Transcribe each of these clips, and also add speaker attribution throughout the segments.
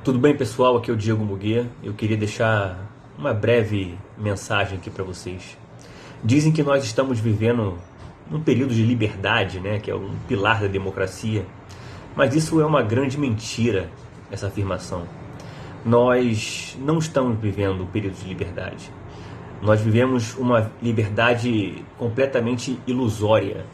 Speaker 1: Tudo bem, pessoal? Aqui é o Diego Muguê. Eu queria deixar uma breve mensagem aqui para vocês. Dizem que nós estamos vivendo um período de liberdade, né, que é um pilar da democracia, mas isso é uma grande mentira, essa afirmação. Nós não estamos vivendo um período de liberdade. Nós vivemos uma liberdade completamente ilusória,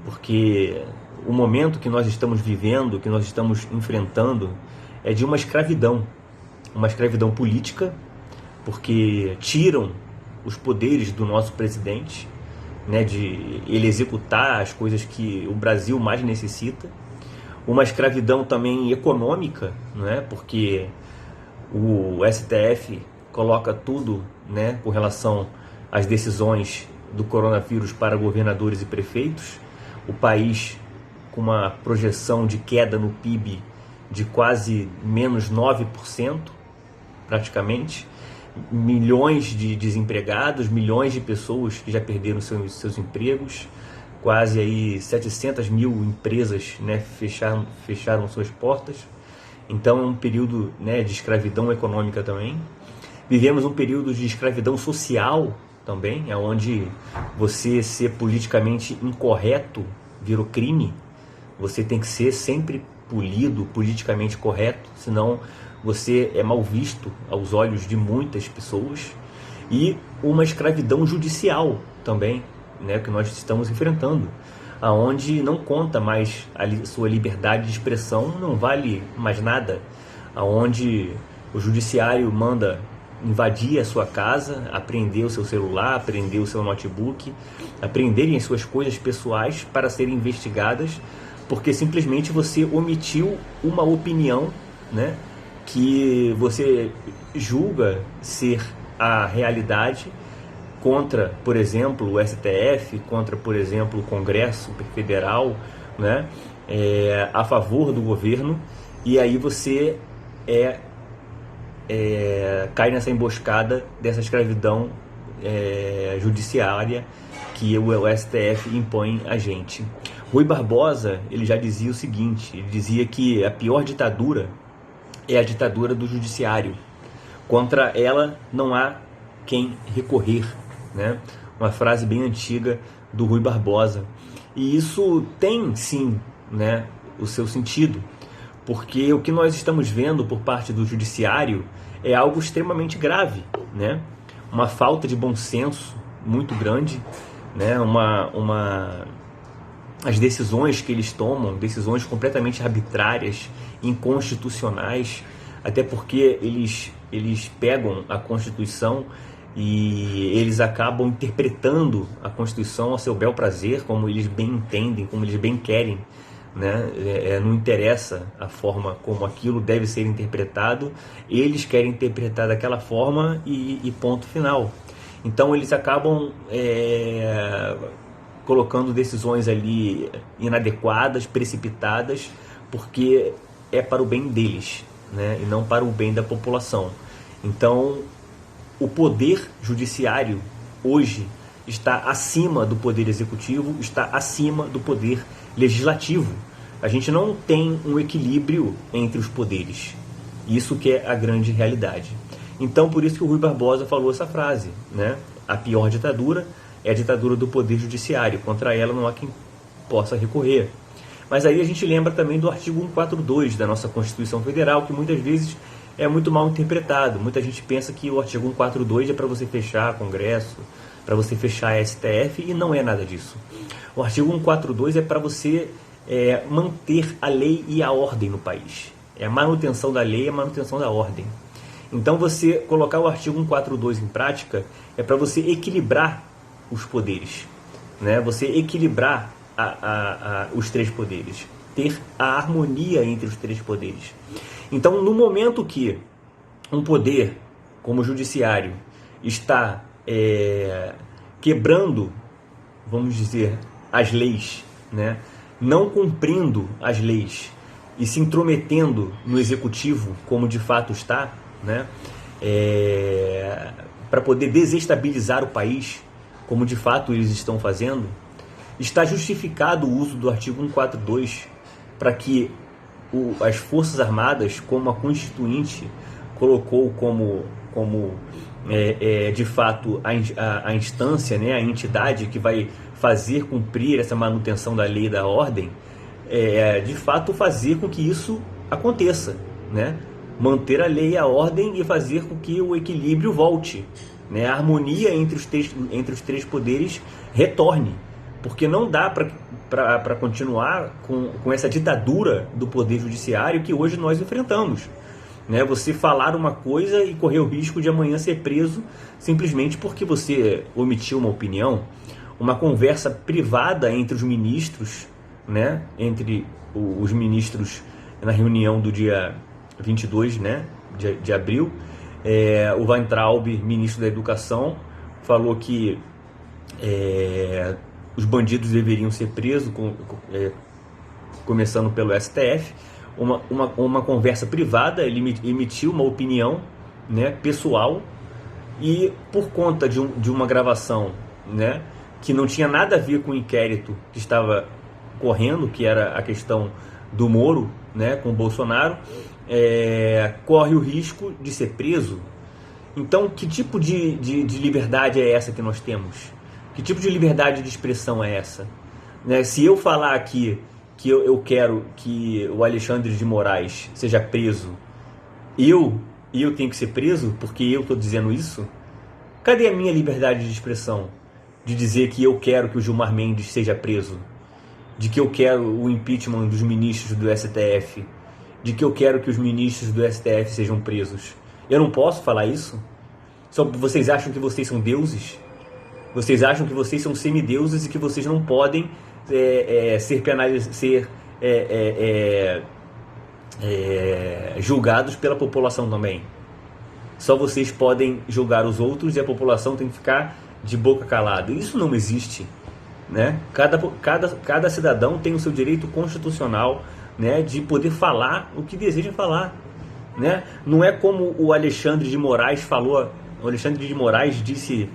Speaker 1: porque o momento que nós estamos vivendo, que nós estamos enfrentando, é de uma escravidão política, porque tiram os poderes do nosso presidente, né, de ele executar as coisas que o Brasil mais necessita, uma escravidão também econômica, né, porque o STF coloca tudo, né, com relação às decisões do coronavírus para governadores e prefeitos, o país com uma projeção de queda no PIB de quase menos 9%, praticamente, milhões de desempregados, milhões de pessoas que já perderam seus empregos, quase aí 700 mil empresas, né, fecharam suas portas. Então é um período, né, de escravidão econômica também. Vivemos um período de escravidão social também, onde você ser politicamente incorreto virou crime. Você tem que ser sempre polido, politicamente correto, senão você é mal visto aos olhos de muitas pessoas. E uma escravidão judicial também, né, que nós estamos enfrentando, aonde não conta mais a sua liberdade de expressão, não vale mais nada, aonde o judiciário manda invadir a sua casa, apreender o seu celular, apreender o seu notebook, apreenderem as suas coisas pessoais para serem investigadas, porque simplesmente você omitiu uma opinião, né, que você julga ser a realidade, contra, por exemplo, o STF, contra, por exemplo, o Congresso Federal, né, a favor do governo, e aí você cai nessa emboscada dessa escravidão judiciária que o STF impõe a gente. Rui Barbosa, ele já dizia o seguinte, ele dizia que a pior ditadura é a ditadura do judiciário. Contra ela não há quem recorrer, né? Uma frase bem antiga do Rui Barbosa. E isso tem, sim, né, o seu sentido, porque o que nós estamos vendo por parte do judiciário é algo extremamente grave, né? Uma falta de bom senso muito grande, né? As decisões que eles tomam, decisões completamente arbitrárias, inconstitucionais, até porque eles pegam a Constituição e eles acabam interpretando a Constituição a seu bel prazer, como eles bem entendem, como eles bem querem, né? Não interessa a forma como aquilo deve ser interpretado, eles querem interpretar daquela forma e ponto final. Então eles acabam colocando decisões ali inadequadas, precipitadas, porque é para o bem deles, né, e não para o bem da população. Então, o poder judiciário hoje está acima do poder executivo, está acima do poder legislativo. A gente não tem um equilíbrio entre os poderes. Isso que é a grande realidade. Então, por isso que o Rui Barbosa falou essa frase, né? A pior ditadura é a ditadura do poder judiciário. Contra ela não há quem possa recorrer. Mas aí a gente lembra também do artigo 142 da nossa Constituição Federal, que muitas vezes é muito mal interpretado. Muita gente pensa que o artigo 142 é para você fechar Congresso, para você fechar a STF, e não é nada disso. O artigo 142 é para você manter a lei e a ordem no país. É a manutenção da lei e a manutenção da ordem. Então você colocar o artigo 142 em prática é para você equilibrar os poderes, né? Você equilibrar os três poderes, ter a harmonia entre os três poderes. Então, no momento que um poder, como o judiciário, está quebrando, vamos dizer, as leis, né? Não cumprindo as leis e se intrometendo no executivo, como de fato está, né? Para poder desestabilizar o país, como de fato eles estão fazendo, está justificado o uso do artigo 142 para que as Forças Armadas, como a Constituinte colocou como de fato a instância, né, a entidade que vai fazer cumprir essa manutenção da lei e da ordem, de fato fazer com que isso aconteça, né? Manter a lei e a ordem e fazer com que o equilíbrio volte, né? A harmonia entre os três poderes retorne, porque não dá para continuar com essa ditadura do poder judiciário que hoje nós enfrentamos, né? Você falar uma coisa e correr o risco de amanhã ser preso simplesmente porque você omitiu uma opinião, uma conversa privada entre os ministros, né? Entre os ministros na reunião do dia 22, né? de abril. O Weintraub, ministro da Educação, falou que os bandidos deveriam ser presos, começando pelo STF. Uma conversa privada, ele emitiu uma opinião, né, pessoal, e por conta de uma gravação, né, que não tinha nada a ver com o inquérito que estava correndo, que era a questão do Moro, né, com o Bolsonaro, corre o risco de ser preso. Então, que tipo de liberdade é essa que nós temos? Que tipo de liberdade de expressão é essa? Né, se eu falar aqui que eu quero que o Alexandre de Moraes seja preso, eu tenho que ser preso porque eu estou dizendo isso? Cadê a minha liberdade de expressão? De dizer que eu quero que o Gilmar Mendes seja preso, de que eu quero o impeachment dos ministros do STF, de que eu quero que os ministros do STF sejam presos. Eu não posso falar isso? Só vocês acham que vocês são deuses? Vocês acham que vocês são semideuses e que vocês não podem ser julgados pela população também? Só vocês podem julgar os outros e a população tem que ficar de boca calada. Isso não existe, né? Cada cidadão tem o seu direito constitucional, né, de poder falar o que deseja falar, né? Não é como o Alexandre de Moraes falou. O Alexandre de Moraes disse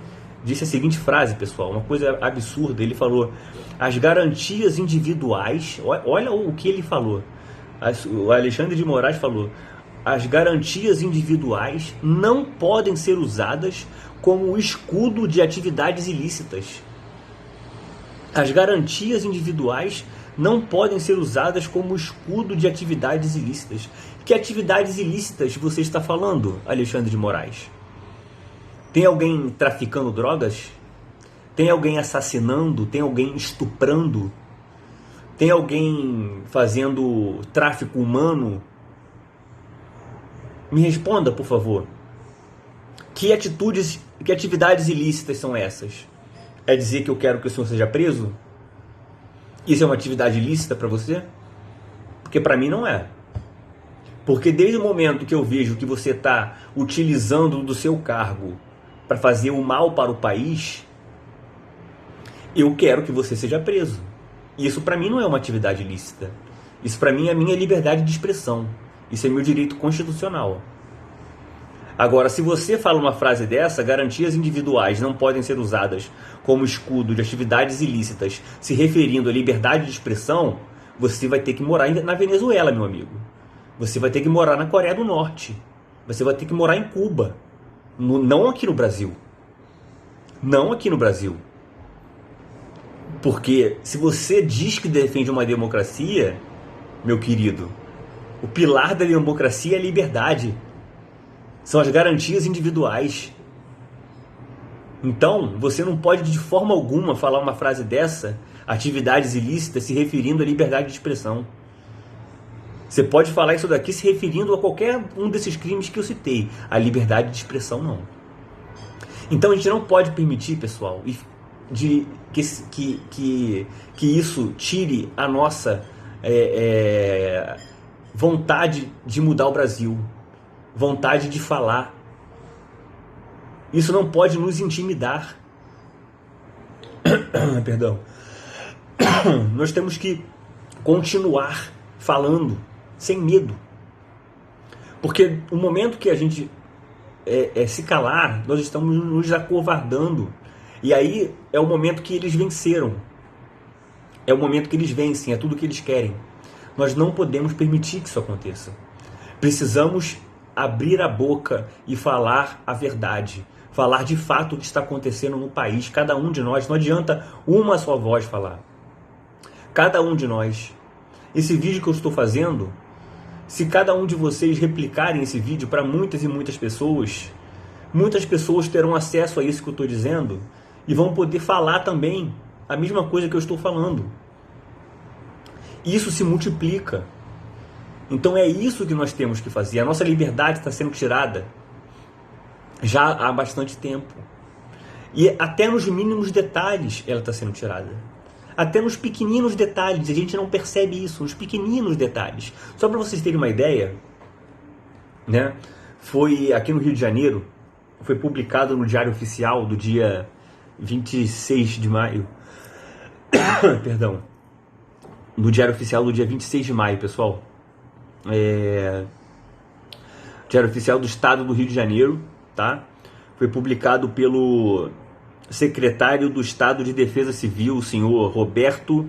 Speaker 1: a seguinte frase, pessoal, uma coisa absurda. Ele falou: as garantias individuais, olha o que ele falou. O Alexandre de Moraes falou: as garantias individuais não podem ser usadas como escudo de atividades ilícitas. As garantias individuais não podem ser usadas como escudo de atividades ilícitas. Que atividades ilícitas você está falando, Alexandre de Moraes? Tem alguém traficando drogas? Tem alguém assassinando? Tem alguém estuprando? Tem alguém fazendo tráfico humano? Me responda, por favor. Que atividades ilícitas são essas? É dizer que eu quero que o senhor seja preso? Isso é uma atividade ilícita para você? Porque para mim não é. Porque desde o momento que eu vejo que você está utilizando do seu cargo para fazer o mal para o país, eu quero que você seja preso. Isso para mim não é uma atividade ilícita. Isso para mim é a minha liberdade de expressão. Isso é meu direito constitucional. Agora, se você fala uma frase dessa, garantias individuais não podem ser usadas como escudo de atividades ilícitas, se referindo à liberdade de expressão, você vai ter que morar na Venezuela, meu amigo. Você vai ter que morar na Coreia do Norte. Você vai ter que morar em Cuba. Não aqui no Brasil. Não aqui no Brasil. Porque se você diz que defende uma democracia, meu querido, o pilar da democracia é a liberdade. São as garantias individuais. Então, você não pode de forma alguma falar uma frase dessa, atividades ilícitas, se referindo à liberdade de expressão. Você pode falar isso daqui se referindo a qualquer um desses crimes que eu citei. A liberdade de expressão não. Então a gente não pode permitir, pessoal, que isso tire a nossa vontade de mudar o Brasil, vontade de falar. Isso não pode nos intimidar. Perdão. Nós temos que continuar falando sem medo. Porque o momento que a gente se calar, nós estamos nos acovardando. E aí é o momento que eles venceram. É o momento que eles vencem, é tudo que eles querem. Nós não podemos permitir que isso aconteça. Precisamos abrir a boca e falar a verdade. Falar de fato o que está acontecendo no país. Cada um de nós. Não adianta uma só voz falar. Cada um de nós. Esse vídeo que eu estou fazendo, se cada um de vocês replicarem esse vídeo para muitas e muitas pessoas terão acesso a isso que eu estou dizendo e vão poder falar também a mesma coisa que eu estou falando. Isso se multiplica. Então é isso que nós temos que fazer. A nossa liberdade está sendo tirada já há bastante tempo. E até nos mínimos detalhes ela está sendo tirada. Até nos pequeninos detalhes. A gente não percebe isso, nos pequeninos detalhes. Só para vocês terem uma ideia, né? Foi aqui no Rio de Janeiro, foi publicado no Diário Oficial do dia 26 de maio. Perdão. No Diário Oficial do dia 26 de maio, pessoal. Diário Oficial do Estado do Rio de Janeiro, tá? Foi publicado pelo secretário do Estado de Defesa Civil, o senhor Roberto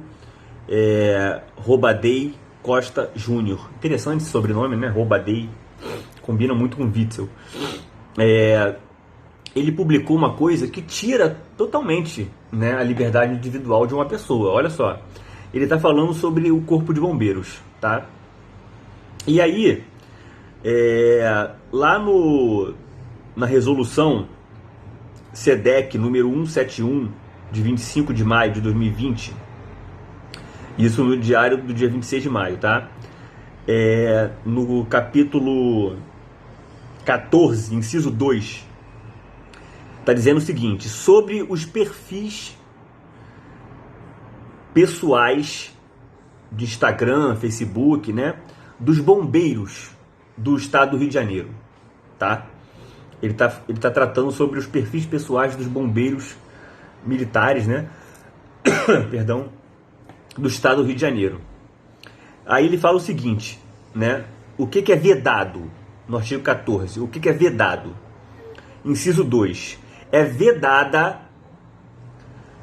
Speaker 1: Robadei Costa Júnior. Interessante esse sobrenome, né? Robadei. Combina muito com Witzel. Ele publicou uma coisa que tira totalmente, né, a liberdade individual de uma pessoa. Olha só. Ele está falando sobre o Corpo de Bombeiros, tá? E aí, lá na resolução SEDEC número 171, de 25 de maio de 2020, isso no diário do dia 26 de maio, tá? No capítulo 14, inciso 2, está dizendo o seguinte: sobre os perfis pessoais de Instagram, Facebook, né, dos bombeiros do estado do Rio de Janeiro, tá? Ele tá tratando sobre os perfis pessoais dos bombeiros militares, né? Perdão, do estado do Rio de Janeiro. Aí ele fala o seguinte, né? O que é vedado no artigo 14? O que é vedado? Inciso 2. É vedada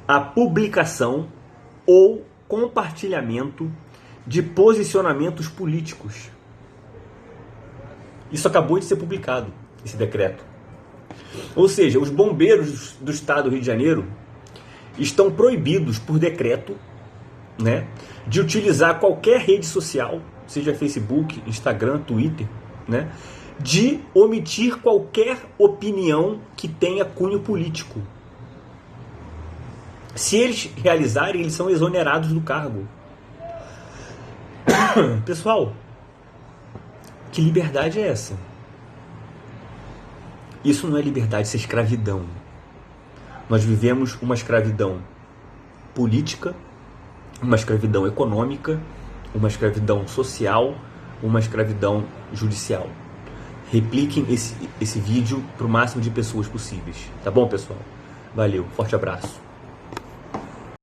Speaker 1: a publicação ou compartilhamento de posicionamentos políticos. Isso acabou de ser publicado, esse decreto. Ou seja, os bombeiros do estado do Rio de Janeiro estão proibidos por decreto, né, de utilizar qualquer rede social, seja Facebook, Instagram, Twitter, né, de omitir qualquer opinião que tenha cunho político. Se eles realizarem, eles são exonerados do cargo. Pessoal, que liberdade é essa? Isso não é liberdade, isso é escravidão. Nós vivemos uma escravidão política, uma escravidão econômica, uma escravidão social, uma escravidão judicial. Repliquem esse vídeo para o máximo de pessoas possíveis. Tá bom, pessoal? Valeu, forte abraço.